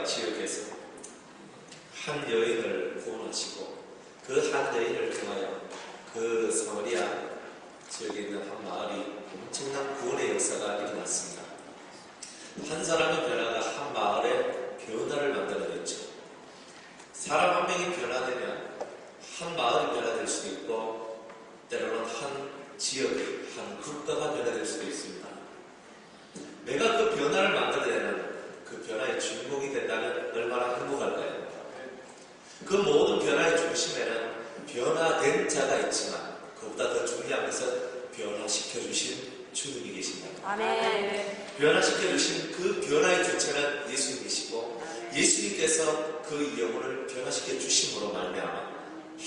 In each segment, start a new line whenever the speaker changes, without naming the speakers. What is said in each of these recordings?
지역에서 한 여인을 구원하시고 그 한 여인을 통하여 그 사마리아 지역에 있는 한 마을이 엄청난 구원의 역사가 일어났습니다. 한 사람의 변화가 한 마을의 변화를 만들어냈죠. 사람 한 명이 변화되면 한 마을이 변화될 수도 있고 때로는 한 지역의 한 국가가 변화될 수도 있습니다. 내가 그 변화를 만들어내는 그 변화의 주인공이 된다면 얼마나 행복할까요? 그 모든 변화의 중심에는 변화된 자가 있지만 그보다 더 중요한 것은 변화시켜주신 주님이 계십니다.
아멘.
변화시켜주신 그 변화의 주체는 예수님이시고 예수님께서 그 영혼을 변화시켜 주심으로 말미암아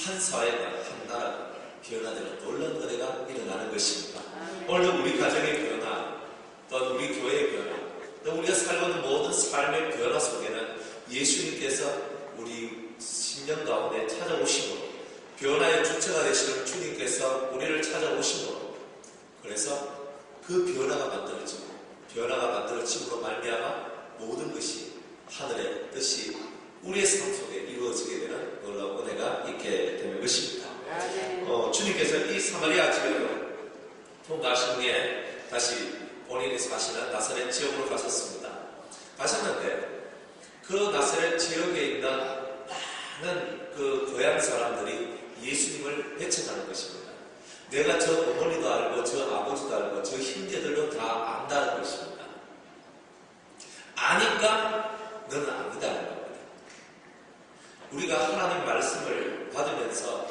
한 사회가 한 나라가 변화되는 놀라운 은혜가 일어나는 것입니다. 오늘도 우리 가정의 변화, 또 우리 교회의 변화, 또 우리가 살고 있는 모든 삶의 변화 속에는 예수님께서 우리 심령 가운데 찾아오심으로 변화의 주체가 되시는 주님께서 우리를 찾아오심으로 그래서 그 변화가 만들어짐으로 말미암아 모든 것이 하늘의 뜻이 우리의 삶 속에 이루어지게 되는 놀라운 은혜가 있게 되는 것입니다. 주님께서 이 사마리아 지역을 통과하신 후에 다시 본인이 사시는 나사렛 지역으로 가셨습니다. 가셨는데 그 나사렛 지역에 있는 많은 그 고향 사람들이 예수님을 배척하는 것입니다. 내가 저 어머니도 알고 저 아버지도 알고 저 형제들도 다 안다는 것입니다. 아니까 너는 아니다는 겁니다. 우리가 하나님 말씀을 받으면서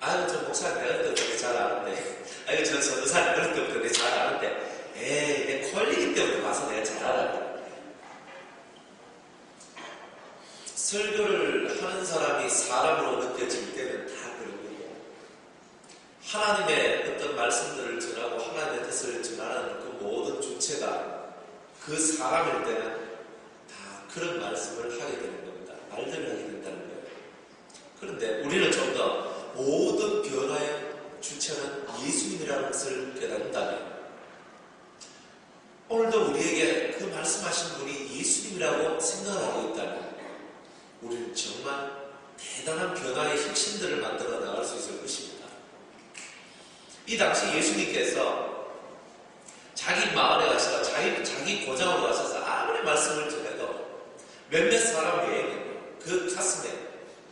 아유 저 목사님 내가 어릴 때부터 잘 아는데 아유 저 선교사님 어릴 때부터 내가 잘 아는데 에이 내 권리기 때문에 와서 내가 잘 알아. 설교를 하는 사람이 사람으로 느껴질 때는 다 그런 거고 하나님의 어떤 말씀들을 전하고 하나님의 뜻을 전하는 그 모든 주체가 그 사람일 때는 다 그런 말씀을 하게 되는 겁니다. 말들을 하게 된다는 거예요. 그런데 우리는 좀 더 모든 변화의 주체는 예수님이라는 것을 깨닫는다면 오늘도 우리에게 그 말씀하신 분이 예수님이라고 생각을 하고 있다면 우리는 정말 대단한 변화의 혁신들을 만들어 나갈 수 있을 것입니다. 이 당시 예수님께서 자기 마을에 가셔서 자기 고장으로 가셔서 아무리 말씀을 전해도 몇몇 사람 외에는 그 가슴에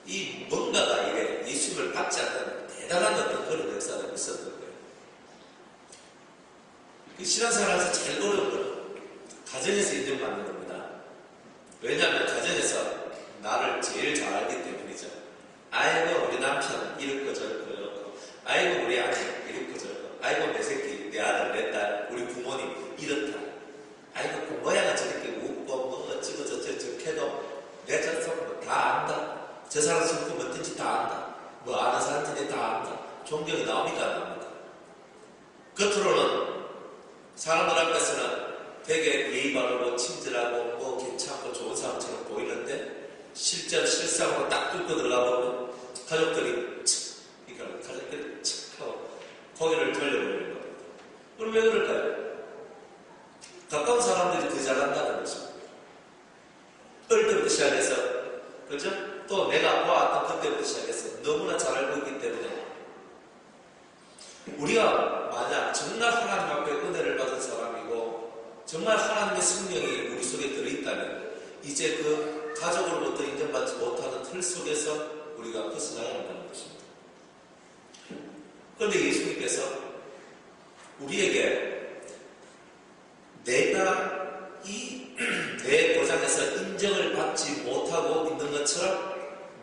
이 뭔가가 이래 예수님을 받지 않는 대단한 어떤 그런 역사가 있었던 거예요. 그 신앙생활에서 제일 어려운 건 가정에서 인정받는 겁니다. 왜냐하면 가정에서 나를 제일 잘 알기 때문이죠. 아이고 우리 남편 이렇고 저렇고 저렇고 아이고 우리 아들 이렇고 저렇고 아이고 내 새끼 내 아들 내 딸 우리 부모님 이렇다. 아이고 그 모양은 저렇게 웃고 뭐 어쩌고 저쩌고 해도 내 자식 다 안다. 저 사람 성품 어떤지 다 안다. 뭐 아는 사람들이 다 안다. 존경이 나옵니까 안 나옵니까? 겉으로는 사람들 앞에서는 되게 예의 바르고 친절하고 뭐 괜찮고 좋은 사람처럼 보이는데 실상으로 딱 뚫고 들어가 보면 가족들이 칙 하고 고개를 돌려버리는 겁니다. 그럼 왜 그럴까요? 가까운 사람들이 더 잘한다는 것입니다. 어릴 때부터 시작해서 그죠? 또 내가 보았던 그때부터 시작해서 너무나 잘 알고 있기 때문에 우리가 만약 정말 하나님 앞에 은혜를 받은 사람이고 정말 하나님의 성령이 우리 속에 들어있다면 이제 그 가족으로부터 인정받지 못하는 틀 속에서 우리가 벗어나야 한다는 것입니다. 그런데 예수님께서 우리에게 내가 내 고장에서 인정을 받지 못하고 있는 것처럼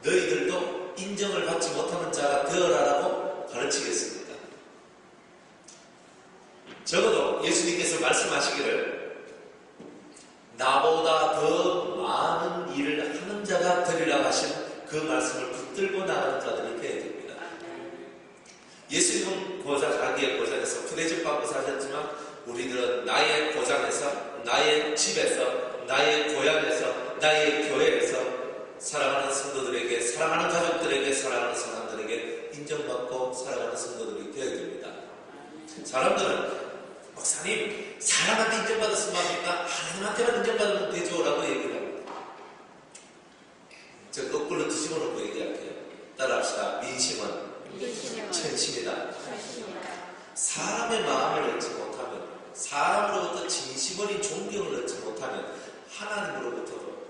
너희들도 인정을 받지 못하는 자가 되어라라고 가르치겠습니다. 적어도 예수님께서 말씀하시기를 나보다 더 많은 일을 하는 자가 되리라고 하신 그 말씀을 붙들고 나가는 자들이 되어야 됩니다. 예수님은 자기의 고장에서 푸대접 받고 사셨지만 우리들은 나의 고장에서, 나의 집에서, 나의 고향에서, 나의 교회에서 사랑하는 성도들에게, 사랑하는 가족들에게, 사랑하는 사람들에게 인정받고 살아가는 성도들이 되어야 됩니다. 사람들은 목사님, 사람한테 인정받았으면 합니까? 하나님한테만 인정받으면 되죠? 라고 얘기를 합니다. 집어넣고 얘기할게요. 따라합시다. 민심은 천심이다. 사람의 마음을 얻지 못하면, 사람으로부터 진심 어린 존경을 얻지 못하면 하나님으로부터도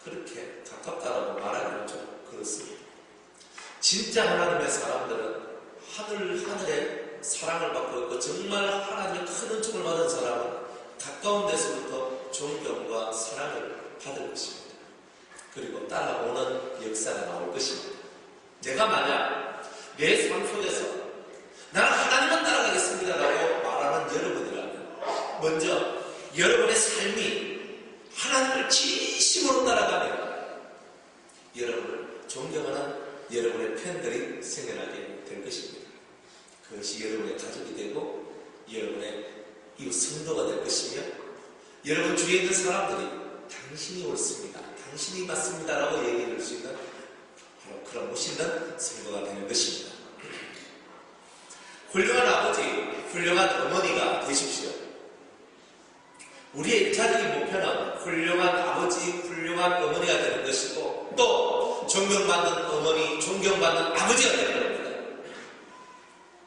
그렇게 가깝다라고 말하기는 좀 그렇습니다. 진짜 하나님의 사람들은 하늘에 사랑을 받고 있고, 정말 하나님의 큰 은총을 받은 사람은 가까운 데서부터 존경과 사랑을 받을 것입니다. 그리고 따라오는 역사가 나올 것입니다. 내가 만약 내 삶 속에서 나는 하나님만 따라가겠습니다 라고 말하는 여러분이라면, 먼저 여러분의 삶이 하나님을 진심으로 따라가면 여러분을 존경하는 여러분의 팬들이 생겨나게 될 것입니다. 그것이 여러분의 가족이 되고 여러분의 이웃 성도가 될 것이며, 여러분 주위에 있는 사람들이 당신이 옳습니다, 당신이 맞습니다 라고 얘기해 줄 수 있는 바로 그런 멋있는 성도가 되는 것입니다. 훌륭한 아버지, 훌륭한 어머니가 되십시오. 우리의 1차적인 목표는 훌륭한 아버지, 훌륭한 어머니가 되는 것이고, 또 존경받는 어머니, 존경받는 아버지가 되는 겁니다.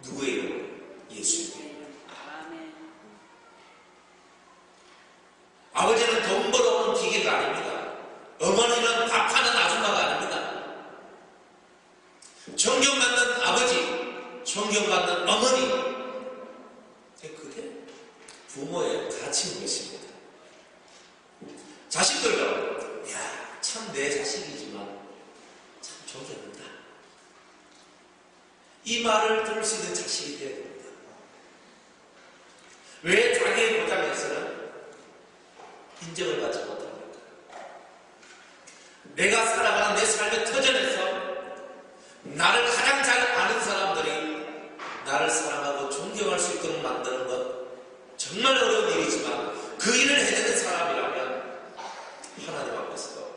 누구예요? 예수님. 아버지는 돈 벌어오는 기계가 아닙니다. 어머니는 밥하는 아줌마가 아닙니다. 존경받는 아버지, 존경받는 어머니, 그게 부모의 가치인 것입니다. 자식들도 참 내 자식이지만 참 존경한다, 이 말을 들을 수 있는 자식이 되어야 됩니다. 왜 자기의 고장에서는 인정을 받지 못합니까? 내가 살아가는 내 삶의 터전에서 나를 가장 잘 아는 사람들이 나를 사랑하고 존경할 수 있도록 만드는 것, 정말 어려운 일이지만 그 일을 해내는 사람이라면 하나님 앞에서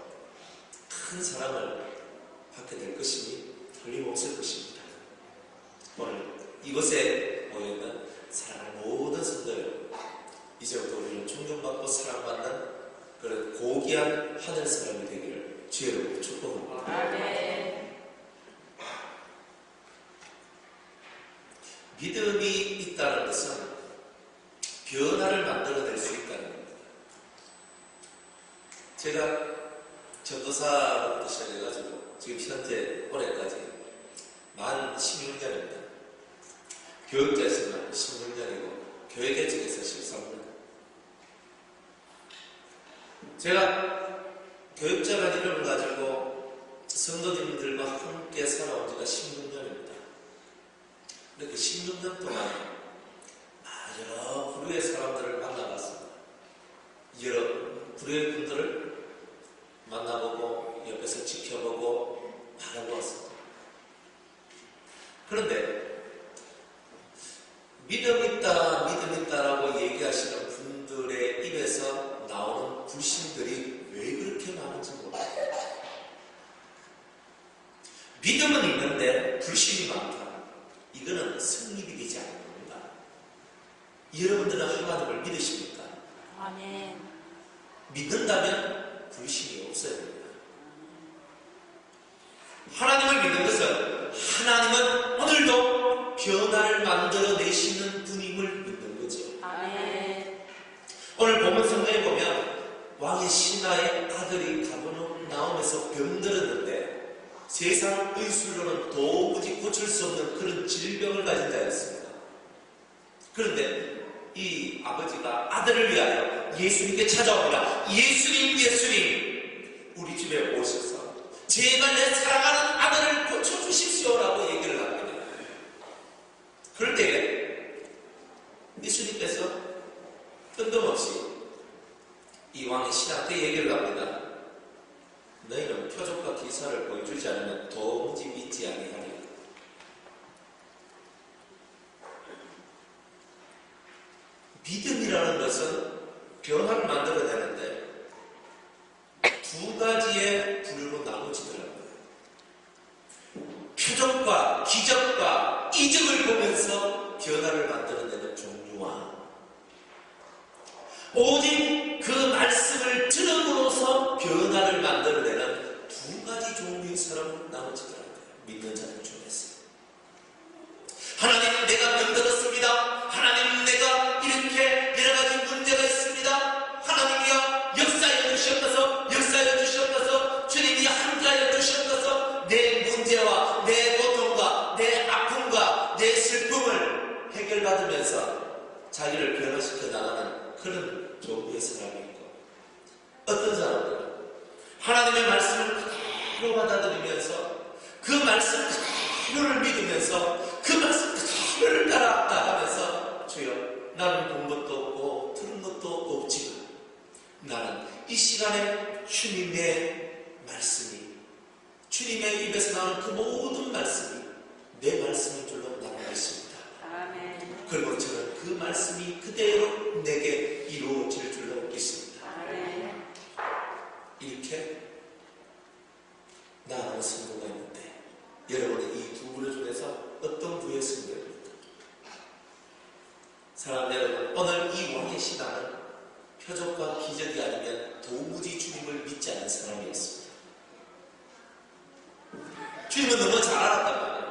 큰 사랑을 받게 될 것이니 틀림없을 것입니다. 오늘 이곳에 모여있는 사랑하는 모든 성도들, 이제부터 우리는 존경받고 사랑받는 그런 고귀한 하늘 사람이 되기를 주의 축복합니다. 아멘. 믿음이 있다는 것은 변화를 만들어낼 수 있다는 겁니다. 제가 전도사부터 시작해가지고 지금 현재 올해까지 만 16년입니다. 교육자에서는 16년이고 교회개척에서 13년. 제가 교육자라는 이름을 가지고 성도님들과 함께 살아온 지가 16년입니다. 이렇게 16년 동안 여러 부류의 사람들을 만나봤습니다. 여러 부류의 분들을 만나보고 옆에서 지켜보고 바라보았습니다. 그런데 믿음 있다라고 얘기하시는 분들의 입에서 나오는 불신들이 왜 그렇게 많은지 모르겠어요. 믿음은 있는데 불신이 많다. 이거는 성립이 되지 않는 겁니다. 여러분들은 하나님을 믿으십니까? 아멘. 믿는다면 불신이 없어야 됩니다. 하나님을 믿는 것은 하나님은 오늘도 변화를 만들어내시는 분임을 믿는 거죠. 아멘. 오늘 본문 성경에 보면 왕의 신하의 아들이 가버나움에서 병들었는데 세상 의술로는 도무지 고칠 수 없는 그런 질병을 가진 자였습니다. 그런데 이 아버지가 아들을 위하여 예수님께 찾아옵니다. 예수님, 우리 집에 오셔서 제발 내 사랑하는 아들을 고쳐주십시오라고 얘기를 합니다. 그럴 때 예수님께서 뜬금없이 이 왕의 신하한테 얘기를 합니다. 너희는 표적과 기사를 보여주지 않으면 도무지 믿지 아니하리라. 믿음이라는 것은 변화를 만들어내는데 두 가지의 부류로 나누어지더라고요. 표적과 기적과 이적을 보면서 변화를 만들어내는 종류와 오직 그 말씀을 들음으로써 변화를 만들어내는 두 두 가지 종류의 사람은 나머지더라고요. 믿는 자들 중에서. 하나님, 내가 병들었습니다. 하나님, 내가 이렇게 여러 가지 문제가 있습니다. 하나님이여 역사해 주시옵소서. 주님이 함께하여 주시옵소서. 내 문제와 내 고통과 내 아픔과 내 슬픔을 해결받으면서 자기를 변화시켜 나가는 그런 종류의 사람이 있고, 어떤 사람들은 하나님의 말씀을 그대로 받아들이면서 그 말씀 그대로를 믿으면서 그 말씀 그대로를 따라가면서 주여, 나는 본 것도 없고 들은 것도 없지만 나는 이 시간에 주님의 말씀이, 주님의 입에서 나오는 그 모든 말씀이 내 말씀인 줄로 나는 믿습니다.
아멘.
그리고 저는 그 말씀이 그대로 내게 이루어질 줄로 믿습니다.
아멘.
이렇게 나아가는 성도가 있는데, 여러분의 이 두 부류 중에서 어떤 부의 성도입니까? 사랑하는 여러분, 오늘 이 왕의 신앙은 표적과 기적이 아니면 도무지 주님을 믿지 않는 사람이었습니다. 주님은 너무 잘 알았단 말이에요.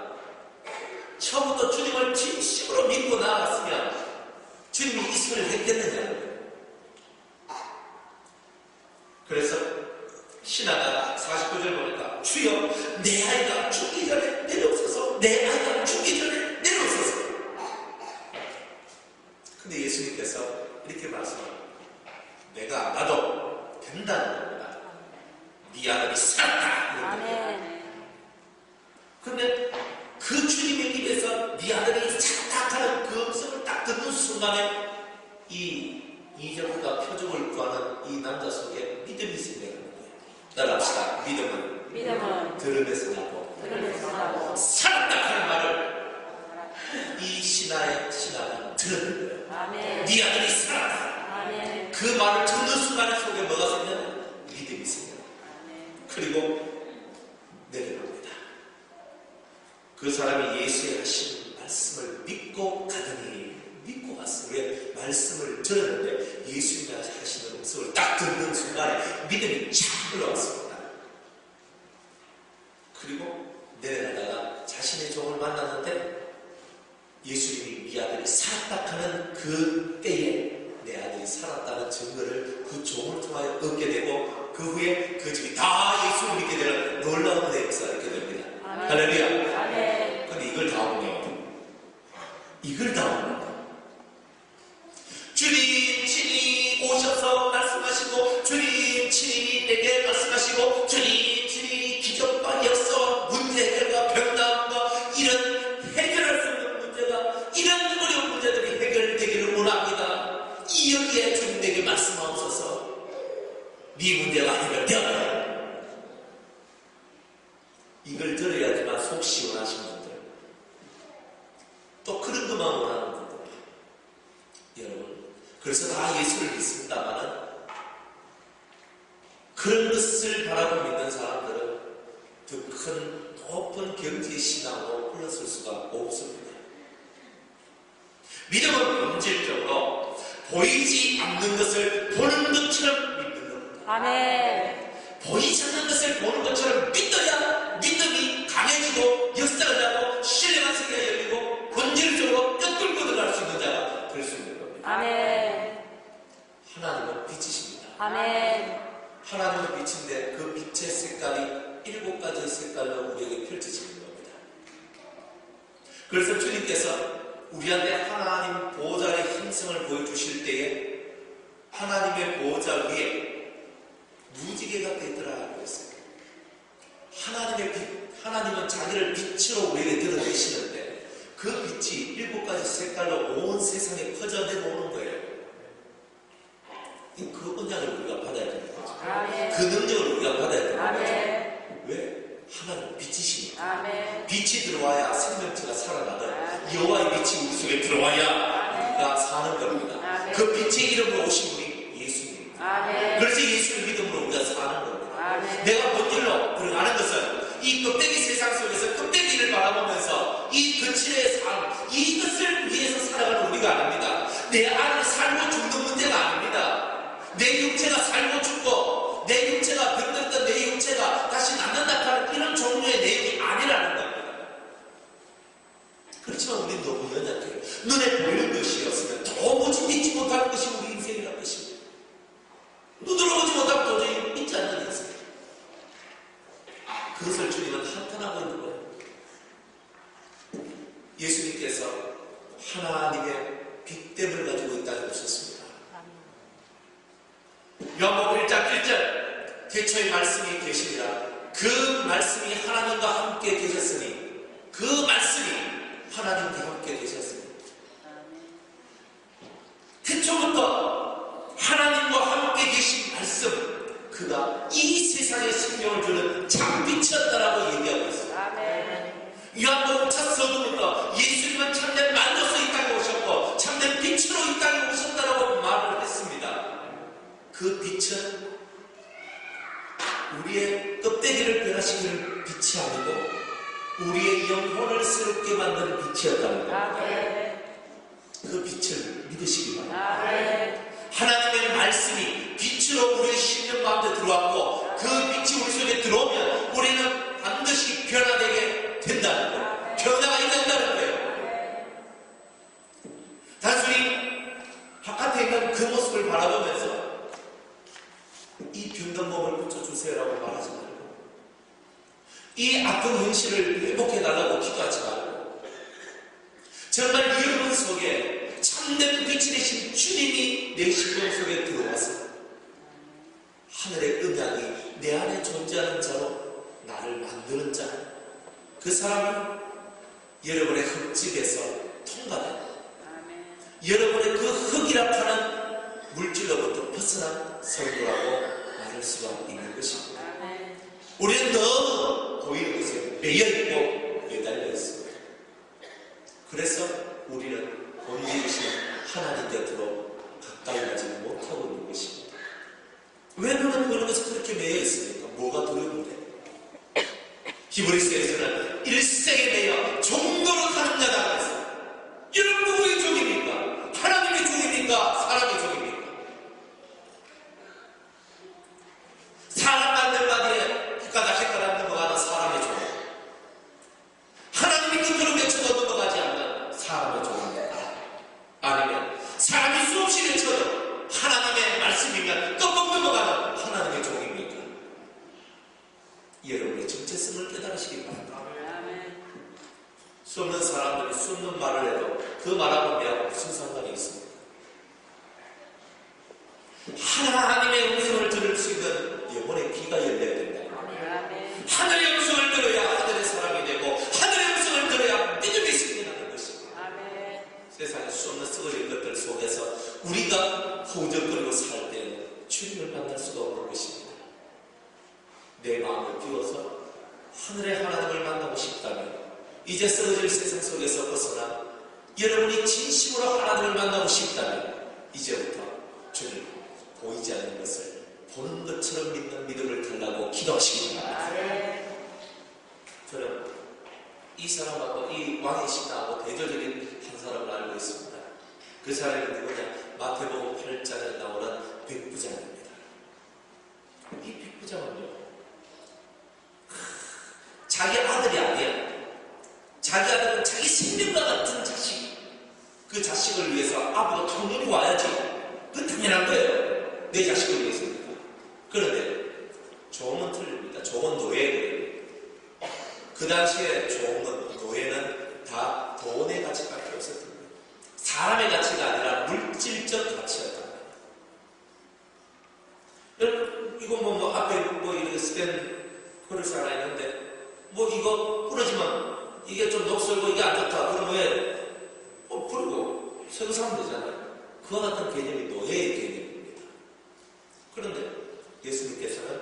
처음부터 주님을 진심으로 믿고 나아갔으면 주님이 이 소리를 했겠느냐는. 그래서 신하가 49절 보니까 주여, 내 아이가 죽기 전에 내려오소서. 내 아이가 죽기 전에 내려오소서. 근데 예수님께서 이렇게 말씀합니다. 내가 나도 된다는 겁니다. 네 아들이 살았다.
아멘.
그런데 그 주님의 입에서 네 아들이 살았다 하는 그 음성을 딱 듣는 순간에 이 이적과 표적을 구하는 이 남자 속에 믿음이 생겨나는 거예요. 따라합시다. 믿음은 들음에서 나고 살았다 하는 말을 이 신하가 들은 거예요.
아멘.
네 아들이 살았다.
아멘.
그 말을 듣는 순간에 속에 뭐가 생겨나요? 믿음이 생겨나요. 그리고 내려갑니다. 그 사람이 예수의 하신 말씀을 믿고 가더니, 믿고 갔어요. 왜? 말씀을 들었는데 예수님이 하시는 음성을 딱 듣는 순간에 믿음이 쫙 흘러왔습니다. 그리고 내려가다가 자신의 종을 만났는데 예수님이 네 아들이 살았다 하는 그 때에 내 아들이 살았다는 증거를 그 종을 통하여 얻게 되고, 그 후에 그 집이 다 예수를 믿게 되는 놀라운 은혜의 역사가 있게 됩니다.
아멘.
할렐루야.
아멘.
근데 이걸 다 오네요. 이걸 다 옵니다. 주님 친히 오셔서 말씀하시고, 주님 친히 내게 말씀하시고, 주님 친히 기적과 역사와 문제 해결과 병남과 이런 해결할 수 없는 문제가, 이런 어려운 문제들이 해결되기를 원합니다. 이 여기에 주님 내게 말씀하옵소서. 네 문제가 해결되었다. 이걸 들어야지만 속 시원하신 분들, 또 그런 것만 원하는 분들, 여러분, 그래서 다 예수를 믿습니다만은 그런 것을 바라고 믿는 사람들은 더 큰 높은 경지의 신앙으로 흘러설 수가 없습니다. 믿음은 본질적으로 보이지 않는 것을 보는 것처럼 믿는 겁니다.
아멘.
보이지 않는 것을 보는 것처럼 믿어야 믿음이 강해지고 역사가 나고 신뢰가 생겨 열리고 본질적으로 엿들고 들어갈 수 있는 자가 될 수 있는 겁니다.
아멘.
하나님은 빛이십니다.
아멘.
하나님은 빛인데 그 빛의 색깔이 7가지의 색깔로 우리에게 펼쳐지는 겁니다. 그래서 주님께서 우리한테 하나님 보호자의 형성을 보여주실 때에 하나님의 보호자 위에 무지개가 되더라 그랬어요. 하나님의 빛, 하나님은 자기를 빛으로 우리에게 드러내시는데 그 빛이 7가지 색깔로 온 세상에 퍼져내놓는 거예요. 그 언약을 우리가 받아야 되는 거죠.
아멘.
그 능력을 우리가 받아야 되는 거죠.
아멘.
왜? 하나님 빛이시니까.
아멘.
빛이 들어와야 생명체가 살아나고 여호와의 빛이 우리 속에 들어와야 우리가 사는 겁니다.
아멘.
그 빛의 이름으로 오신 분이 예수님입니다.
아멘.
그래서 예수를 믿음으로 우리가 사는 겁니다.
아멘.
내가 본질로 들어가는 것은 이 껍데기 세상 속에서 껍데기를 바라보면서 이 거칠의 삶, 이것을 위해서 살아가는 우리가 아닙니다. 내 안에 살고 죽는 문제가 아닙니다. 내 육체가 살고 죽고 내 육체가 병들던 내 육체가 다시 나 믿음이 너무 연약해요. 눈에 보이는 것이었으면 도무지 믿지 못하는 것이 우리 인생이라는 것입니다. 눈으로 보지 못하면 도저히 믿지 않는 인생. 그것을 주님은 한탄하고 있는 거예요. 예수님께서 하나님의 빅댐을 가지고 이 땅에 오셨습니다. 요한복음 1장 1절 태초에 말씀이 계시니라. 그 말씀이 하나님과 함께 계셨으니 그 말씀이 하나님과 함께 계셨으니 태초부터 하나님과 함께 계신 말씀 그가 이 세상에 생명을 주는 참빛이었다라고 얘기하고 있습니다. 요한복음 첫 서두부터 예수님은 참된 말로서 이 땅에 오셨고 참된 빛으로 이 땅에 오셨다라고 말을 했습니다. 그 빛은 우리의 껍데기를 변화시키는 빛이 아니고 우리의 영혼을 새롭게 만드는 빛이었다는 겁니다. 그 빛을 믿으시기 바랍니다. 하나님의 말씀이 빛으로 우리의 심령 가운데 들어왔고 그 빛이 우리 속에 들어오면 우리는 반드시 변화되게 된다는 거예요. 변화가 일어난다는 거예요. 단순히 바깥에 있는 그 모습을 바라보면서 이 병든 몸을 고쳐주세요라고 말하지 말고 이 아픈 현실을 회복해달라고 기도하지 말고 정말 여러분 속에 참된 빛이 되신 주님이 내 심령 속에 들어와서 하늘의 음향이 내 안에 존재하는 자로 나를 만드는 자, 그 사람이 여러분의 흙집에서 통과된 여러분의 그 흙이라 하는 물질로부터 벗어난 성도라고 말할 수가 있는 것입니다. 우리는 너무 보이는 것에 매여있고 매달려 있습니다. 그래서 우리는 본질이신 하나님 곁으로 가까이 가지 못하고 있는 것입니다. 왜 눈은 보이는 것에 그렇게 매여 있습니까? 뭐가 두려운데? 히브리서에서는 일생에 매여 종노릇 하는 자다 그랬어요. 여러분 누구의 종입니까? 하나님의 종입니까? 사람의 종입니까? 사람 만든 바디에 헷갈아 넘어가는 사람의 종. 하나님이 끝으로 맺혀도 넘어가지 않는 사람의 종입니까? 아니면 사람이 수없이 맺혀도 하나님의 말씀이면 껌껌 넘어가는 하나님의 종입니까? 여러분의 정체성을 깨달으시기 바랍니다. 수 없는 사람들이 수 없는 말을 해도 그 말하고 내하고 무슨 상관이 있습니까? 하나님의 음성을 들을 수 있는 영혼의 귀가 열려야 된다. 하늘의 음성을 들어야 하늘의 사람이 되고 하늘의 음성을 들어야 믿음이 생겨나는 것입니다. 세상에 수 없는 썩어진 것들 속에서 우리가 허우적거리고 살 때는 주님을 만날 수가 없는 것입니다. 내 마음을 비워서 하늘의 하나님을 만나고 싶다면 이제 썩어질 세상 속에서 벗어나 여러분이 진심으로 하나님을 만나고 싶다면 이제부터 주님 보이지 않는 것을 보는 것처럼 믿는 믿음을 달라고 기도하시기 바랍니다. 저는 이 사람하고 이 왕의 신하고 대조적인 한 사람을 알고 있습니다. 그 사람이 누구냐? 마태복음 8장에 나오는 백부장입니다. 이 백부장은요 자기 아들이 아니야. 자기 아들은 자기 생명과 같은 자식. 그 자식을 위해서 아버지가 당연히 와야지. 그건 당연한 거예요. 내 자식을 위해서니까. 그런데 종은 틀립니다. 종은 노예예요. 그 당시에 종은 노예는 다 돈의 가치밖에 없었던 거예요. 사람의 가치가 아니라 물질적 가치였던 거예요. 여러분 이거 뭐 앞에 뭐 이렇게 스탠 그릇이 하나 있는데 이거 부러지면 이게 좀 녹슬고 이게 안 좋다. 그럼 왜 부르고 새거 사면 되잖아요. 그와 같은 개념이 노예의 개념입니다. 그런데 예수님께서는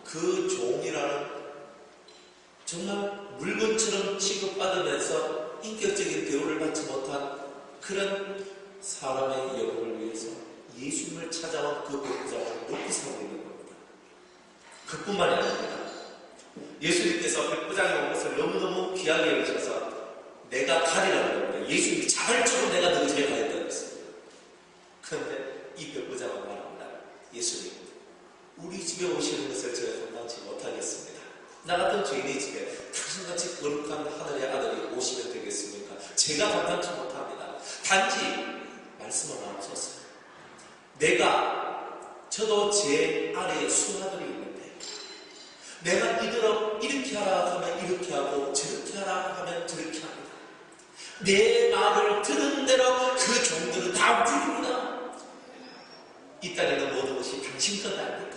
그 종이라는 정말 물건처럼 취급받으면서 인격적인 대우를 받지 못한 그런 사람의 영혼을 위해서 예수님을 찾아온 그 백부장을 높이 사고 있는 겁니다. 그뿐만이 아닙니다. 예수님께서 백부장에 온 것을 너무너무 귀하게 여기셔서 내가 가리라는 겁니다. 예수님이 자발적으로 내가 너희 집에 가겠다고 했습니다. 그런데 이 백부장은 말합니다. 예수님, 우리 집에 오시는 것을 제가 감당치 못하겠습니다. 나 같은 죄인의 집에 당신같이 거룩한 하늘의 아들이 오시면 되겠습니까? 제가 감당치 못합니다. 단지 말씀을 나누셨어요. 저도 제 아래에 수하들이 있는데 내가 이들을 이렇게 하라 하면 이렇게 하고 저렇게 하라 하면 저렇게 합니다. 내 말을 들은 대로 그 종들은 다 움직입니다. 이 땅에 있는 모든 것이 당신 것 아닙니까?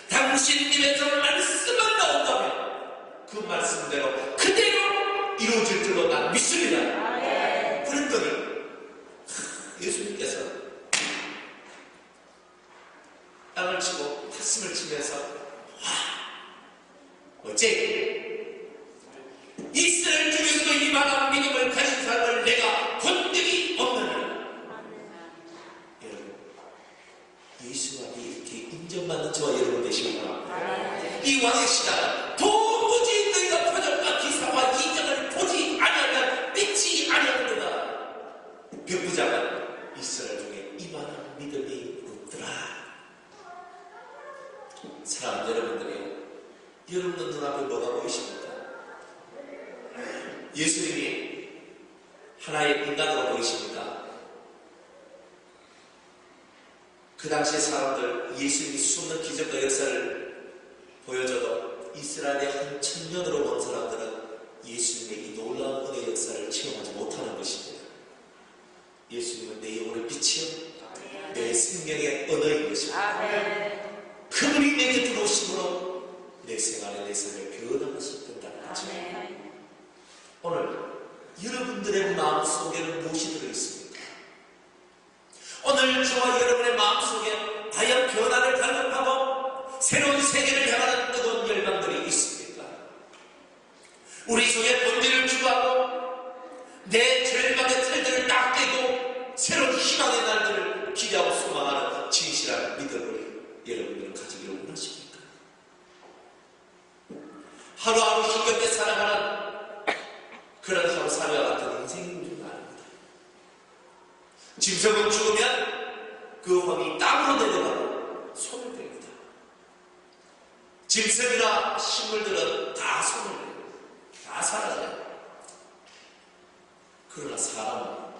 당신 입에서 말씀만 나온다면 그 말씀대로 그대로 이루어질 줄로 나는 믿습니다. 그랬더니 예수님께서 땅을 치고 가슴을 치면서 어째 이스라엘 중에서도 이만한 믿음을 가진 사람을 내가 본 적이 없느냐. 여러분, 예수가 이렇게 인정받는 저와 여러분 되십니까? 이 왕의 시대는 도무지 너희가 표적과 기사와 이적을 보지 아니하면 믿지 아니하느니라. 백부장은 이스라엘 중에 이만한 믿음이 없더라. 사랑하는 여러분들이, 여러분들 눈앞에 뭐가 보이십니까? 예수님이 하나의 인간으로 보이십니까? 그 당시의 사람들, 예수님이 수없는 기적과 역사를 보여줘도 이스라엘의 한 청년으로 본 사람들은 예수님의 이 놀라운 은혜의 역사를 체험하지 못하는 것입니다. 예수님은 내 영혼의 빛이요 내 생명의 언어인 것입니다. 그분이 내게 들어오심으로 내 생활에 내 삶을 변화하실 된다는 거죠. 오늘 여러분들의 마음속에는 무엇이 들어있습니까? 오늘 저와 여러분의 마음속에 과연 변화를 갈급하고 새로운 세계를 향하는 뜨거운 열망들이 있습니까? 우리 속에 본질을 추구하고 내 절망의 틀들을 딱 떼고 새로운 희망의 날들을 기대하고 소망하는 진실한 믿음을 여러분들은 가지기를 원하십니까? 하루하루 힘겹게 살아가는 그런 하루 사회와 같은 인생인 줄 압니다. 짐승은 죽으면 그 hom이 땅으로 내려가고 손을 댑니다. 짐승이나 식물들은 다 손을 대고 다 사라져요. 그러나 사람은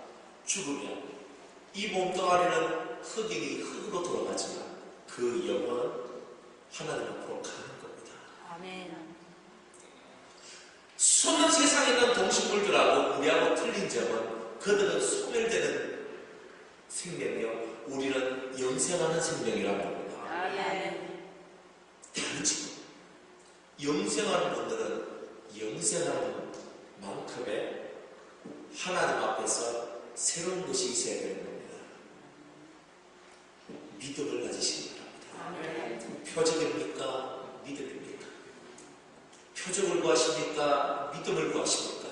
죽으면 이 몸뚱아리는 흙이니 흙으로 돌아가지만 그 영혼은 하나님 앞으로 가는 겁니다. 수많은 세상에 있는 동식물들하고 우리하고 틀린 점은 그들은 소멸되는 생명이요 우리는 영생하는 생명이라고 합니다. 다르지. 영생하는 분들은 영생하는 만큼의 하나님 앞에서 새로운 것이 있어야 되는 겁니다. 믿음을 가지시기 바랍니다. 표적입니까? 믿음입니까? 표적을 구하십니까? 믿음을 구하십니까?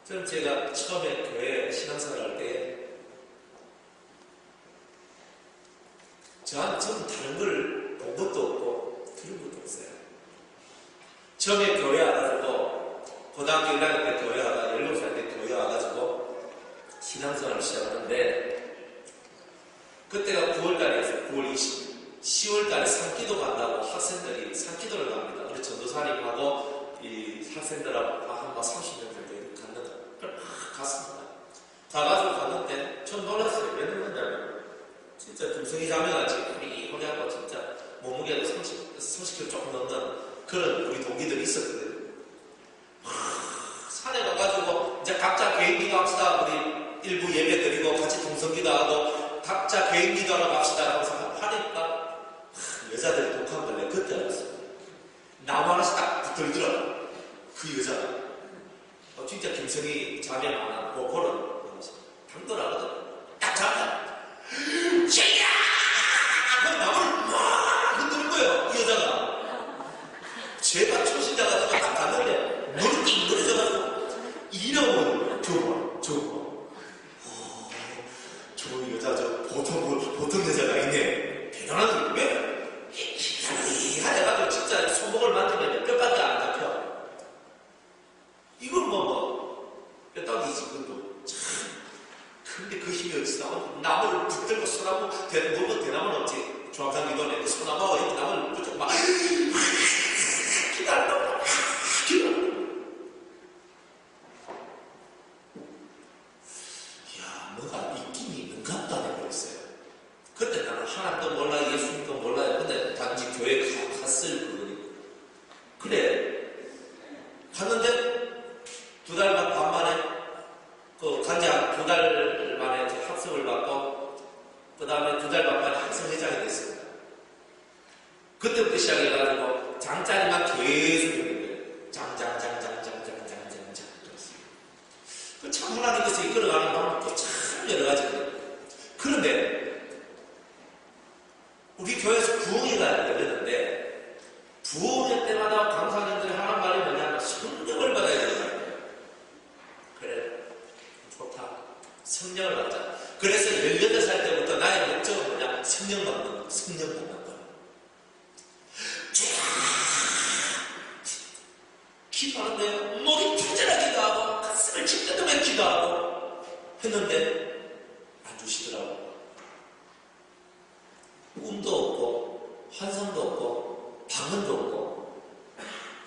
저는 제가 처음에 교회 신앙생활 할 때 저는 다른 걸 본 것도 없고 들은 것도 없어요. 처음에 교회 와가지고 고등학교 1학년 때 교회 와가 17살 때 교회 와가지고 신앙생활을 시작하는데 그때가 9월달이었어요. 9월 20일 10월달에 산기도 간다고 학생들이 산기도를 갑니다. 우리 전도사님하고 이 학생들하고 한 30명 정도 갔는데 갔습니다. 가가지고 갔는데 전 놀랐어요. 왜 놀랐냐면 진짜 dum승이 자매같이 허리하고 진짜 몸무게도 30kg 조금 넘는 그런 우리 동기들이 있었거든요. 산에 가가지고 이제 각자 개인기도 합시다. 우리 일부 예배 드리고 같이 동성기도 하고 각자 개인기도 하러 갑시다 하면서 하니까 여자들이 독한 걸 내가 그때 알았어요. 나무 하나씩 딱 붙들더라. 그 여자가 진짜 김성희 자매 많아. 그거는 당돌하거든. 딱 잡아. 쟤야! 그럼 나무를 막 흔드는 거예요. 이 여자가. 제가 초신자가 딱 갔는데 눈이 띵그러져가지고 이러면 저거 저 여자 보통 여자가 있네. 대단하지. 왜? 해가지고 진짜 손목을 만지면 뼈밖에 안 잡혀. 이건 뼈다귀지 그것도 참. 근데 그 힘이 어디서 나오고 나무를 붙들고 소나무 너무 대나무는 없지. 정확한 이거는 소나무가 이렇게 나무를 붙들고 막 기다려. 두 달 만에 학습을 받고 그 다음에 두 달 만에 학생회장이 됐습니다. 그때부터 시작해가지고 장자리만 계속 했는데 장장장장장장장장장 그 참 하나님께서 이끌어가는 방법도 참 여러 가지입니다. 그런데 우리 교회에서 부흥회가 열렸는데 부흥회 때마다 강사님들이 하는 말이 뭐냐면 성령을 받아야 된다. 그래 좋다. 성령을 받자. 그래서 18살 때부터 나의 목적은 뭐냐? 성령 받는 거. 성령 받는 거. 기도하는데요. 목이 튼튼하기도 하고 가슴을 짓뜯으며 기도하고 했는데 안 주시더라고. 꿈도 없고 환상도 없고 방언도 없고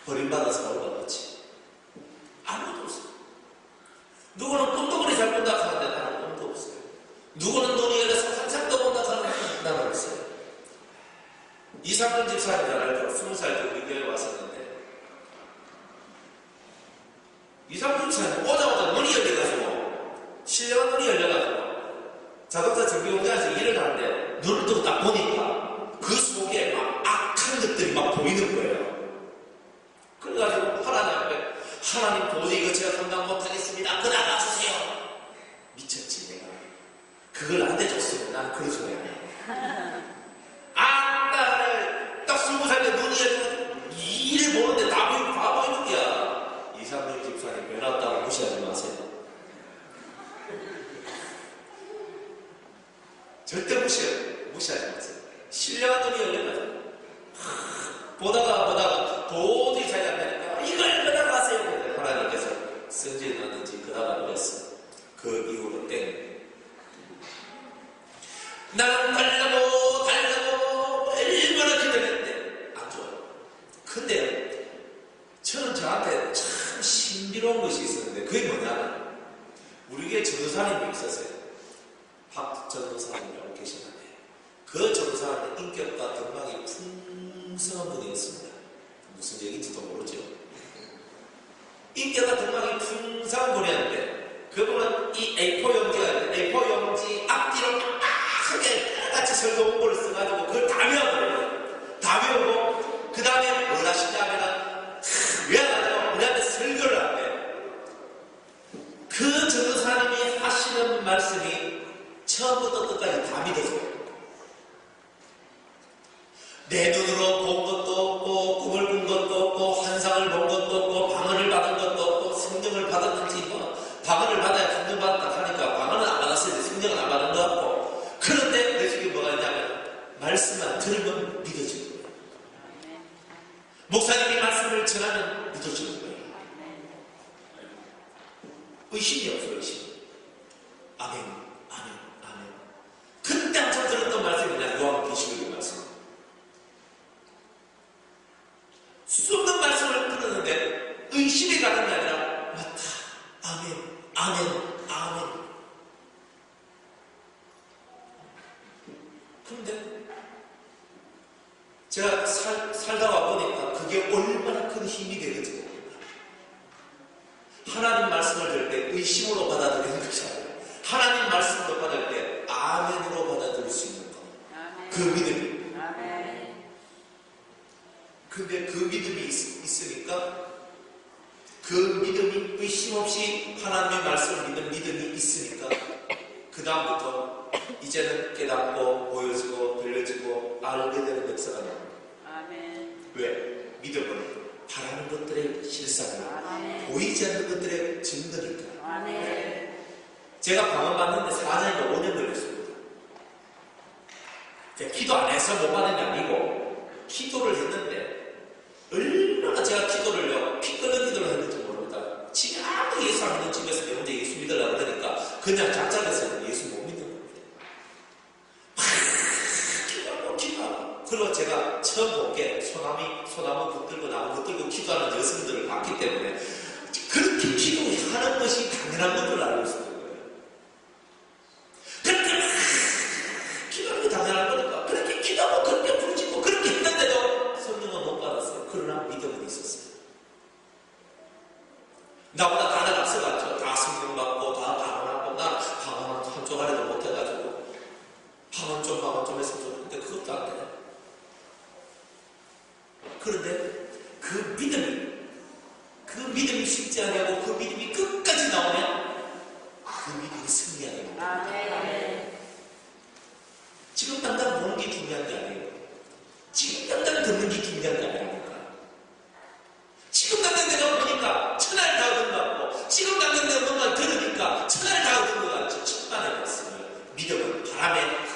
버림받아서 올라갔지. 아무것도 없어요. 누구는 꿈도 그리 잘 꾼다 하는데 나는 꿈도 없어요. 누구는 눈이 열려서 환상도 본다 하는데 나는 없어요. 이상근 집사님 알죠? 20살 때 우리 교회에 왔었는데 이상근 집사님 오자마자 눈이 열려가지고 신령한 눈이 열려가지고 자동차 정비공장에서 일을 하는데 눈을 뜨고 딱 보니까 그 속에 막 악한 것들이 막 보이는 거예요. 그래가지고 하나님 앞에 하나님 도저히 이거 제가 감당 못하겠습니다. 그거 나가주세요. 미쳤지 내가. 그걸 안 대줬으면 난 그런 소리 안 해. 딱 20살 때 눈이 열리면 일을 보는데 다 보이고 다 보이는 거야. 이상민 집사님 변했다고 무시하지 마세요. 절대 무시하지 마세요. 신령한 눈이 열려가지고 보다가 도저히 잘 안 되니까 이걸 변화가세요. 하나님께서 선지에 넣었는지 그다가 그랬어. 그 이후로 땡. 나는 달라고 얼마나 기다렸는데 안 좋아요. 근데 저는 저한테 참 신비로운 것이 있었는데 그게 뭐냐면 우리 교회 전도사님이 있었어요. 박 전도사님이라고 계시는데 그 전도사님의 인격과 덕망이 풍성한 분이었습니다. 무슨 얘기인지도 모르죠. 인격과 덕망이 풍성한 분이었는데 그분은 이 A4 용지가 있는데 A4 용지 앞뒤로 크게 같이 설교 홍보를 써가지고 그걸 다 외워버려요. 다 외우고 그 다음에 뭘 하시냐면은 외워가지고 우리한테 설교를 하는데 그 전도사님이 하시는 말씀이 처음부터 끝까지 다 믿어져요. 내 눈으로 본 것도 없고 꿈을 꾼 것도 없고 환상을 본 것도 없고 방언을 받은 것도 없고 성령을 받았는지 뭐 방언을 받아야 성령 받았다 하니까 방언은 안 받았어요. 성령은 안 받은 것 같고 그런데 내 중에 뭐가 있냐면 말씀만 들으면 믿어지는 거예요. 목사님이 말씀을 전하면 믿어지는 거예요. 의심이 없어요. 의심. 아멘. 그때 한참 들었던 말씀이 그냥 요한계시록의 말씀. 수없는 말씀을 들었는데 의심이 가는 게 아니라 맞다. 아멘. 그런데 제가 살다가 보니까 그게 얼마나 큰 힘이 되는지 모릅니다. 하나님 말씀을 들을 때 의심으로 받아들이는 것이 아니라 하나님 말씀으로 받을 때 아멘으로 받아들일 수 있는 것. 그 믿음이. 근데 그 믿음이 있으니까 그 믿음이 의심 없이 하나님의 말씀을 믿는 믿음이 있으니까 그 다음부터 이제는 깨닫고 보여지고 들려지고 알게 되는 역사가 나옵니다. 왜? 믿음은 바라는 것들의 실상이고 보이지 않는 것들의 증거니까. 제가 방언 받는데 4년인가 5년 걸렸습니다. 기도 안 해서 못 받는 게 아니고 기도를 했는데 얼마나 제가 기도를요 피 끓는 기도를 했는지 모릅니다. 집에 아무 예수 안 믿는 집에서 내 혼자 예수 믿으려고 그러니까 그냥 작작해서는 예수 못 믿는 겁니다. 기도하고 그리고 제가 처음 본 게 소나무 붙들고 나무 붙들고 기도하는 여성들을 봤기 때문에 그렇게 기도하는 것이 당연한 것을 알고 있었던 거예요. 그렇게 기도하는 게 당연한 거니까 그렇게 기도하고 그렇게 부르짖고 그렇게 했는데도 성령은 못 받았어요. 그러나 믿음은 있었어요. 나보다 다들 앞서갔죠. 다 성령 받고 다 방언하고 나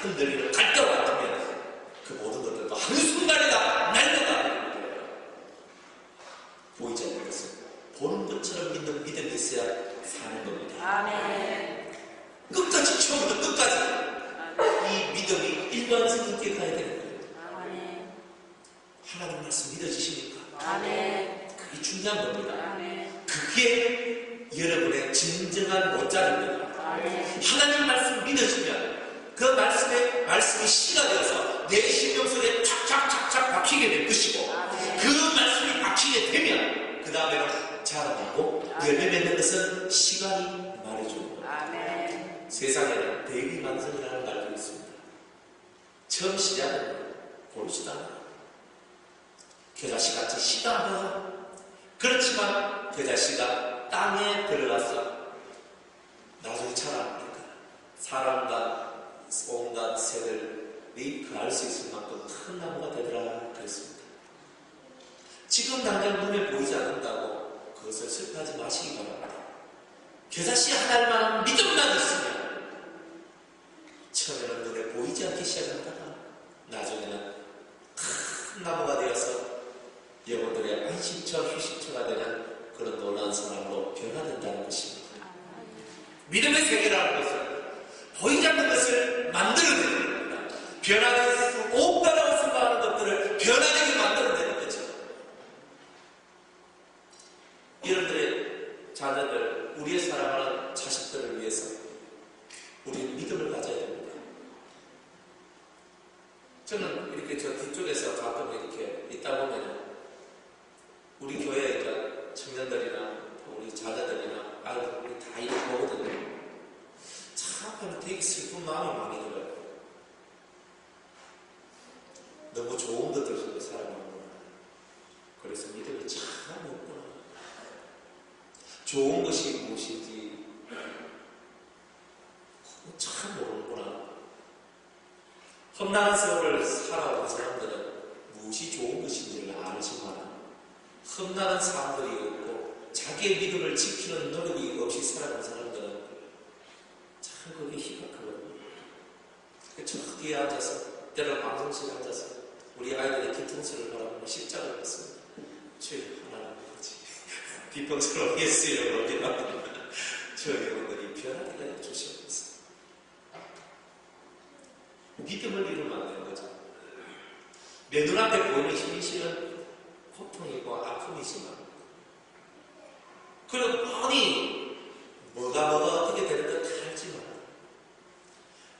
흔들리는 갈대와 같으면 그 모든 것들도 한순간이다 날려다 보이지 않는 것은 보는 것처럼 믿는 믿음이 있어야 사는 겁니다.
아멘.
끝까지 처음부터 끝까지 이 믿음이 일관성 있게 가야 되는 거예요.
아멘.
하나님 말씀 믿어지십니까?
아멘.
그게 중요한 겁니다.
아멘.
그게 여러분의 진정한 못자입니다.
아멘.
하나님 말씀 믿어지면 그 말씀이 씨가 되어서 내 심령 속에 착착착착 박히게 될 것이고 그 말씀이 박히게 되면 그 다음에는 자라나고 열매 맺는 것은 시간이 말해주는 거예요.
아멘.
세상에는 대비만성이라는 말도 있습니다. 처음 시작은 고르지도 않아요. 겨자씨같이 씨도 안 보여. 그렇지만 겨자씨가 땅에 들어가서 나중에 자라니까 사람과 온갖 새들이 그할 수 있을 만큼 큰 나무가 되더라 그랬습니다. 지금 당장 눈에 보이지 않는다고 그것을 슬퍼하지 마시기 바랍니다. 겨자씨 한 알만한 믿음만 있으면 처음에는 눈에 보이지 않기 시작한다가 나중에는 큰 나무가 되어서 영혼들의 안식처, 휴식처가 되는 그런 놀라운 사람으로 변화된다는 것입니다. 믿음의 세계라는 것은 보이지 않는 것을 만들어내는 겁니다. 변화될 수 없다라고 생각하는 것들을 변화되게 만들어내는 거죠. 여러분들의 자녀들, 우리의 사랑하는 자식들을 위해서 우리는 믿음을 가져야 됩니다. 저는 이렇게 저 뒤쪽에서 가끔 이렇게 있다 보면 우리 교회 청년들이나 우리 자녀들이나 아이들 우리 다 이렇게 보거든요. 참 되게 슬픈 마음이 많이 들어요. 너무 좋은 것들 속에 살아가는구나. 그래서 믿음이 참 없구나. 좋은 것이 무엇인지 참 모르는구나. 험난한 세월을 살아온 사람들은 무엇이 좋은 것인지를 알지만 험난한 사람들이 없고 자기의 믿음을 지키는 노력이 없이 살아가는 사람들은 참 그게 희박하거든요. 저 뒤에 앉아서 때로 방송실에 앉아서 우리 아이들의 뒤통수를 바라보며 십자가를 했습니다. 주여 하나님 아버지 비평스러운 예수의 어디나 저 영혼들이 변하게 해주시옵소서. 믿음을 잃으면 안 되는 거죠. 내 눈앞에 보이는 현실은 고통이고 아픔이지만 그리고 뻔히 뭐가 어떻게 되는 것 알지만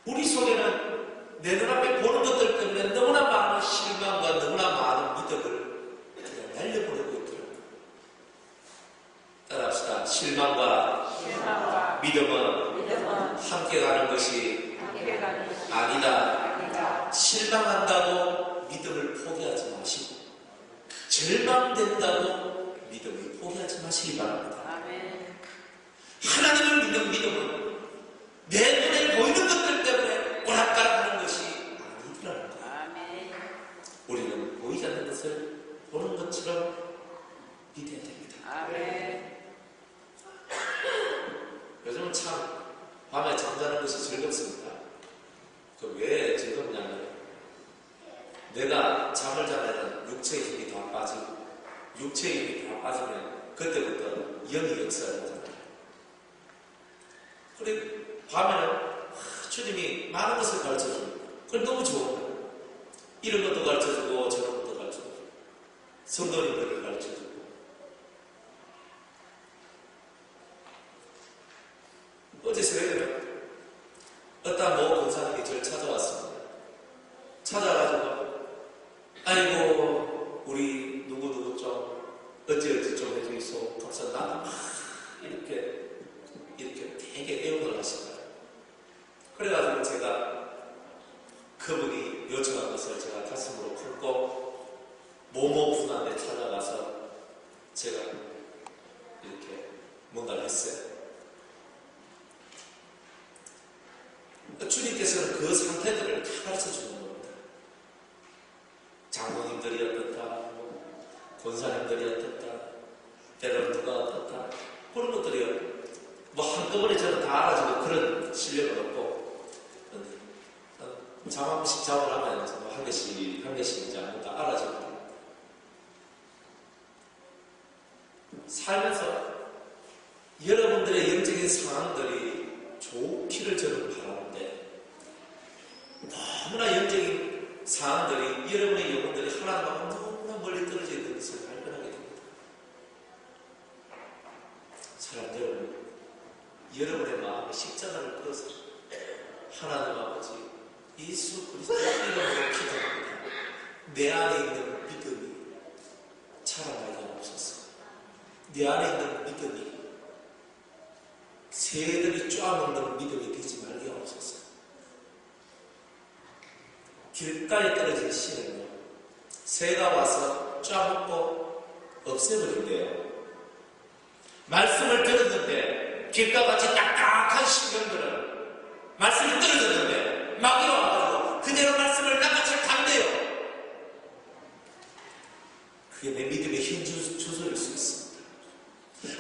우리 속에는 내 눈앞에 보는 것들 때문에 너무나 많은 실망과 너무나 많은 믿음을 그냥 날려보내고 있더라고요. 따라합시다. 실망과 믿음은 함께 가는 것이 아니다. 실망한다고 믿음을 포기하지 마시고 절망된다고 믿음을 포기하지 마시기 바랍니다.
아멘.
하나님을 믿는 믿음은 내 눈에 보이는 것들 때문에 오락가락하는 것이 아니더라는 거예요.
아멘.
우리는 보이지 않는 것을 보는 것처럼 믿어야 됩니다.
아멘.
요즘은 참 밤에 잠자는 것이 즐겁습니다. 그 왜 즐겁냐면 내가 잠을 자면 육체의 힘이 다 빠지고 육체의 힘이 다 빠지면 그때부터 영이 역사를 하잖아요. 그래 밤에는 주님이 많은 것을 가르쳐줍니다. 그건 너무 좋은 거예요. 이런 것도 가르쳐주고 저런 것도 가르쳐주고 성도님들을 가르쳐주고 어제 새벽에 어떤 모 권사님이 저를 찾아왔습니다. 찾아가지고 아이고 우리 누구누구 좀 어찌어찌 좀 해주이소. 그래서 나도 이렇게 되게 애용을 하시더라고요. 그래가지고 제가 그분이 요청한 것을 제가 가슴으로 품고 모모 분한에 찾아가서 제가 이렇게 뭔가를 했어요. 주님께서는 그 상태들을 다 가르쳐 주는 겁니다. 장로님들이 어떻다, 권사님들이 어떻다, 때로는 누가 어떻다, 그런 것들이 한꺼번에 저는 다 알아주고 그런 실력은 없고 잠 한 번씩 자고 나면 한 개씩 이제 아무도 알아집니다. 살면서 여러분들의 영적인 상황들이 좋기를 저는 바라는데 너무나 영적인 상황들이 여러분의 영혼들이 하나님하고 너무나 멀리 떨어져 있는 것을 발견하게 됩니다. 사랑하는 여러분, 여러분의 마음에 십자가를 걸어서 하나님 아버지 예수 그리스도 이름으로 기도합니다. 내 안에 있는 믿음이 자라나게 하옵소서. 내 안에 있는 믿음이 새들이 쪼아먹는 믿음이 되지 말게 하옵소서. 길가에 떨어진 씨는요, 새가 와서 쪼아먹고 없애버린대요. 말씀을 들었는데 길가같이 딱딱한 신경들은 말씀이 떨어졌는데 마귀가 와가지고 그대로 말씀을 낚아채 간대요. 그게 내 믿음의 힘 주소일 수 있습니다.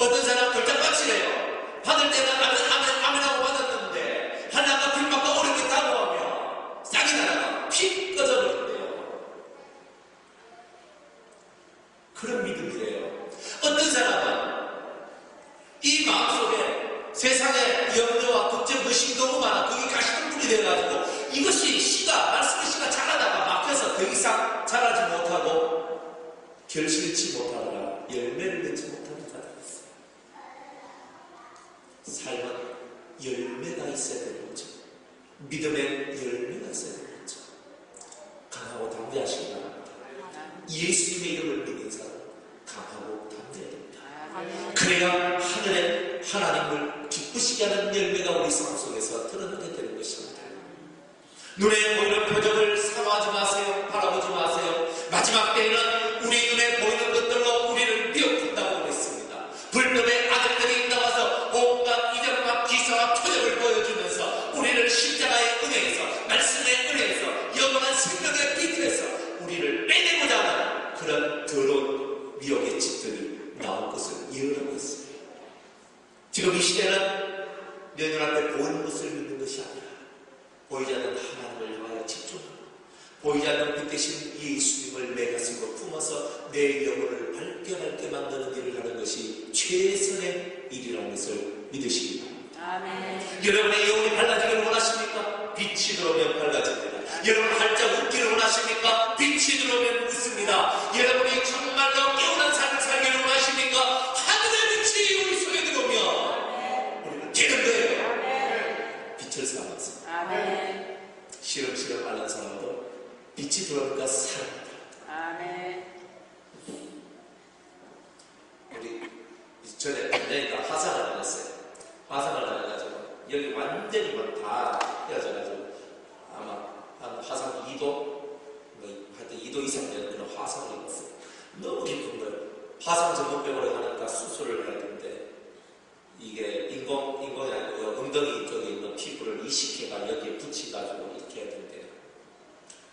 어떤 사람은 돌짝밭이래요. 받을 때는 아멘하고 받았는데 하나가 불막과 어렵게 다가오며 싹이 나다가 픽 꺼져버린대요. 그런 믿음이래요. 어떤 사람은 이 마음속에 세상에 염려와 걱정, 의심이 너무 많아. 그게 가시덤불이 되어가지고 이것이 말씀의 씨가 자라다가 막혀서 더 이상 자라지 못하고 결실치 못하다가 열매를 맺지 못하는 자들이 있어요. 삶은 열매가 있어야 되는 거죠. 믿음의 열매가 있어야 되는 거죠. 강하고 담대하시기 바랍니다. 예수님의 이름을 믿는 사람 강하고 담대해야 됩니다. 그래야 하늘에 하나님을 기쁘시게 하는 열매가 우리 삶 속에서 드러나게 되는 것입니다. 눈에 보이는 표적을 사모하지 마세요. 바라보지 마세요. 마지막 때에는 우리 눈에 보이는 것들로 우리를 미혹한다고 그랬습니다. 불법의 아들들이 나와서 온갖 이적과 기사와 표적을 보여주면서 우리를 십자가의 은혜에서, 말씀의 은혜에서, 영원한 생명의 빛에서 우리를 빼내고자 하는 그런 더러운 미혹의 집들이 나올 것을 예언하고 있습니다. 지금 이 시대는 내 눈앞에 보이는 것을 믿는 것이 아니라 보이지 않는 하나님을 향하여 집중하고 보이지 않는 빛 대신 예수님을 내 가슴으로 품어서 내 영혼을 밝게 만드는 일을 하는 것이 최선의 일이라는 것을 믿으시기 바랍니다.
아멘.
여러분의 영혼이 밝아지기를 원하십니까? 빛이 들어오면 밝아집니다. 여러분 활짝 웃기를 원하십니까? 빛이 들어오면 웃습니다. 여러분이 정말로 깨어난 삶을 살기를 원하십니까? 하늘의 빛이 우리 속에 들어오면 우리는 되는 거예요. 빛을 삼았습니다.
아멘.
시름시름 앓는 사람도 빛이 들어오니까 살아납니다.
아멘.
우리 전에 반장이가 화상을 당했어요. 화상을 당해가지고 여기 완전히 다 헤어져가지고 아마 한 화상 2도 하여튼 2도 이상 되는 그런 화상을 입었어요. 너무 깊은 거예요. 화상 전문병원에 가니까 수술을 해야 되는데 이게 인공이 아니고 엉덩이 쪽에 있는 피부를 이식해가 여기에 붙여가지고 이렇게 해야 된대요.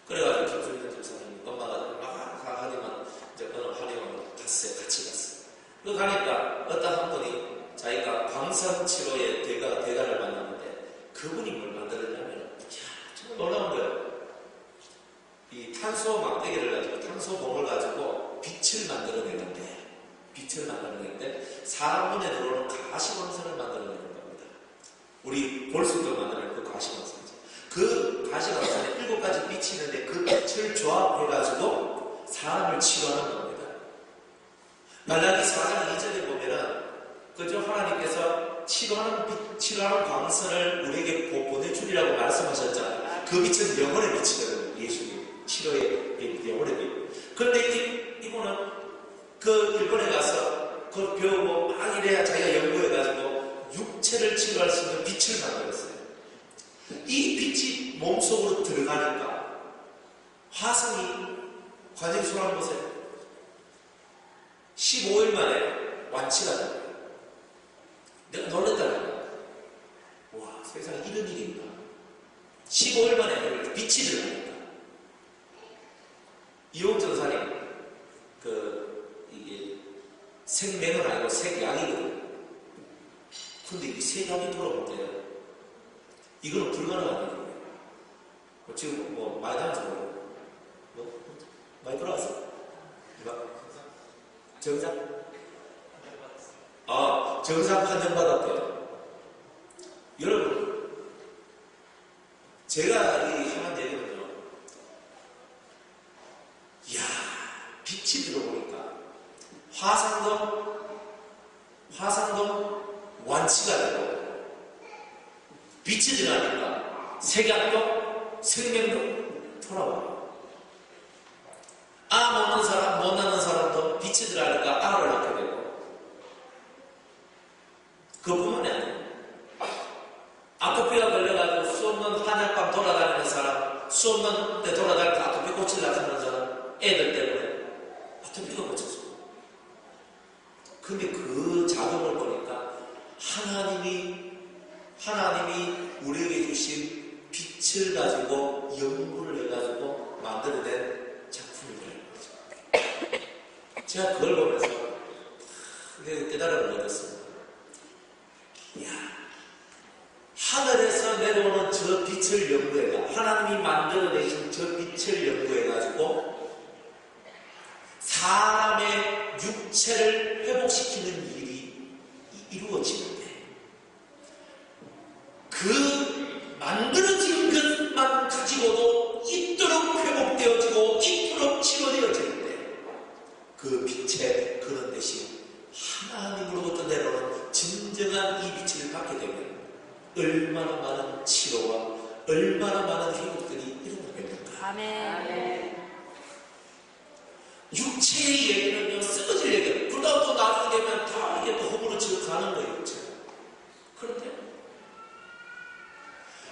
그래가지고 김수민 집사님 엄마가 막 하더니만 이제 어느 한의원을 갔어요. 같이 갔어요. 그 가니까 어떤 한 분이 자기가 광선치료의 대가를 만났는데 그분이 뭘 만들었냐면 정말 놀라운 거예요. 이 탄소 막대기를 가지고 탄소봉을 가지고 빛을 만들어내는데 사람 눈에 들어오는 가시광선을 만들어내는 겁니다. 우리 볼 수 있도록 만드는 그 가시광선이죠. 그 가시광선에 7가지 빛이 있는데 그 빛을 조합해가지고 사람을 치료하는 겁니다. 말라기 4장 2절에 보면은 그저 하나님께서 치료하는 광선을 우리에게 보내주리라고 말씀하셨잖아요. 그 빛은 영혼의 빛이거든요. 예수님 치료의 영혼의 빛. 그런데 이분은 그 일본에 가서 그걸 배우고 막 이래야 자기가 연구해가지고 육체를 치료할 수 있는 빛을 만들었어요. 이 빛이 몸속으로 들어가니까 화성이 관심소라는 곳에 15일 만에 완치가 됩니다. 내가 놀랐다는 와, 세상에 이런 일이 있나. 15일 만에 빛이 들어가니까. 이용 전사님, 이게 생명은 아니고 색약이거든요. 근데 이 색약이 돌아오는데요. 이거는 불가능한 일이에요. 지금 뭐 많이 다녔어. 뭐 많이 돌아왔어? 정상? 아, 정상 판정받았대요. 여러분, 제가 이 하는 얘기는요, 이야, 빛이 들어오니까 화상도 완치가 되고, 빛이 들어가니까 색약도 생명도 돌아와요. 아 먹는 사람, 못 낳는 사람도 빛이 들어가니까 알을 낳게 되고, 그뿐만이 아니에요. 아토피가 걸려가지고 수 없는 한약방 돌아다니는 사람, 수 없는 데 돌아다니면서 아토피 고치려고 하는 사람, 애들 때문에 아토피가 고쳐져. 근데 그 작용을 보니까 하나님이 우리에게 주신 빛을 가지고 연구를 해가지고 만들어낸 작품이라는 거죠. 제가 그걸 보면서 깨달음을 얻었습니다. 이야, 하늘에서 내려오는 저 빛을 연구해가, 하나님이 만들어내신 저 빛을 연구해가지고 사람의 육체를 회복시키는 일이 이루어지는데, 그 만들어진 것만 가지고도 이토록 회복되어지고 이토록 치료되어지는데, 그 빛의 그런 대신 하나님으로부터 내려오는 진정한 이 빛을 받게 되면 얼마나 많은 치료와 얼마나 많은 회복들이 일어나겠는가.
아멘.
육체의 얘기는요, 썩어질 얘기예요. 그러다 또 나중에 되면 다 이게 또 허물어지고 가는 거예요, 육체가. 그런데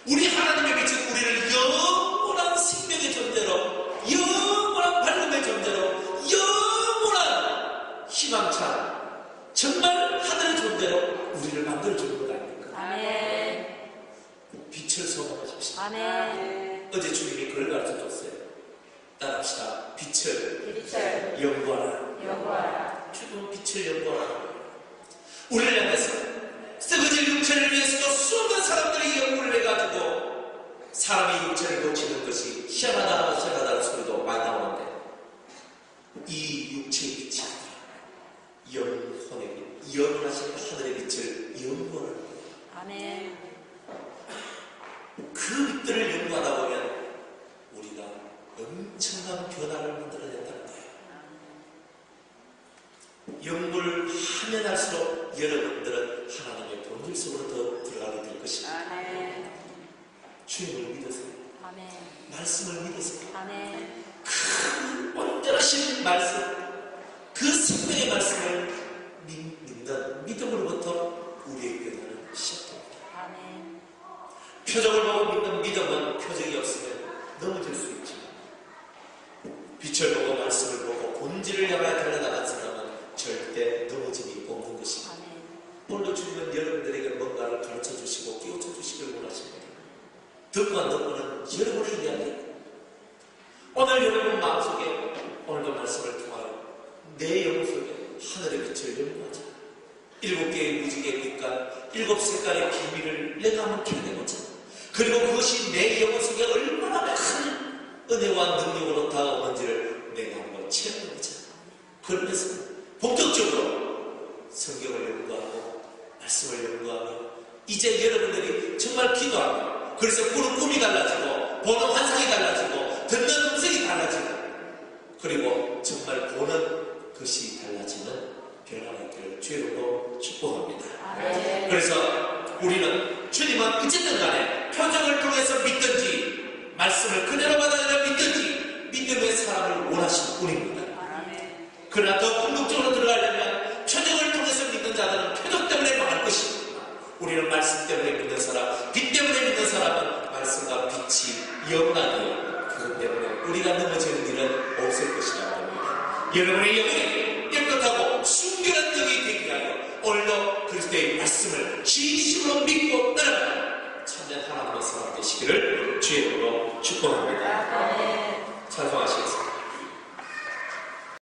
우리 하나님의 빛은 우리를 영원한 생명의 존재로, 영원한 밝음의 존재로, 영원한 희망찬 정말 하늘의 존재로 우리를 만들어주는 것 아닙니까?
아멘.
빛을 소망하십시오.
아멘.
어제 주님이 그걸 가르쳐줬어요. 따라합시다. 빛을 연구하라.
연구하라.
주님 빛을 연구하라. 우리를 향해서 썩어질 육체를 위해서도 수많은 사람들이 연구를 해가지고 사람의 육체를 고치는 것이 희한하다는 소리도 많이 나오는데, 이 육체의 빛이 영혼의 빛, 영원하신 하늘의 빛을 연구하는 거예요.
아멘.
그 빛들을 연구하다 보면 우리가 엄청난 변화를 만들어낸다는 거예요. 연구를 하면 할수록 여러분들은 하나님의 본질 속으로 더 들어가게 될 것입니다.
아멘.
주님을 믿으세요.
아멘.
말씀을 믿으세요.
아멘.
그 온전하신 말씀, 그 생명의 말씀을 믿는 믿음으로부터 우리의 변화는 시작됩니다.
아멘.
표적을 보고 믿는 믿음은 표적이 없으면 넘어질 수 있죠. 빛을 보고 말씀을 보고 본질을 향하여 달려나간 사람은 절대 넘어짐이 없는 것입니다.
아멘.
오늘 주님은 여러분들에게 뭔가를 가르쳐 주시고 깨우쳐 주시길 원하십니다. 듣고 안 듣고는 여러분의 이야기. 오늘 여러분 마음속에 오늘도 말씀을 통하여 내 영혼 속에 하늘의 빛을 연구하자. 7개의 무지개의 빛과 7색깔의 비밀을 내가 한번 캐내보자. 그리고 그것이 내 영혼 속에 얼마나 큰 은혜와 능력으로 다가오는지를 내가 한번 체험해보자. 그러면서 본격적으로 성경을 연구하고 말씀을 연구하며 이제 여러분들이 정말 기도하고, 그래서 꾸는 꿈이 달라지고 보는 환상이 달라지고 듣는 음성이 달라지고, 그리고 정말 보는 것이 달라지는 변화가 있기를 주님으로 축복합니다.
아멘.
그래서 우리는 주님은 어쨌든 간에 표정을 통해서 믿든지 말씀을 그대로 받아들여 믿든지 믿음의 사람을 원하시는 분입니다.
아멘.
그러나 더 궁극적으로 들어가려면 표정을 통해서 믿는 자들은 표정 때문에 망할 것입니다. 우리는 말씀 때문에 믿는 사람, 빛 때문에 믿는 사람은 말씀과 빛이 영원하게, 그것 때문에 우리가 넘어지는 일은 없을 것이라고 합니다. 여러분의 영혼이 깨끗하고 순결한 영이 되게 하여 오늘도 그리스도의 말씀을 진심으로 믿고 따라가는 참된 하나님의 사람 되시기를 주의 이름으로 축복합니다.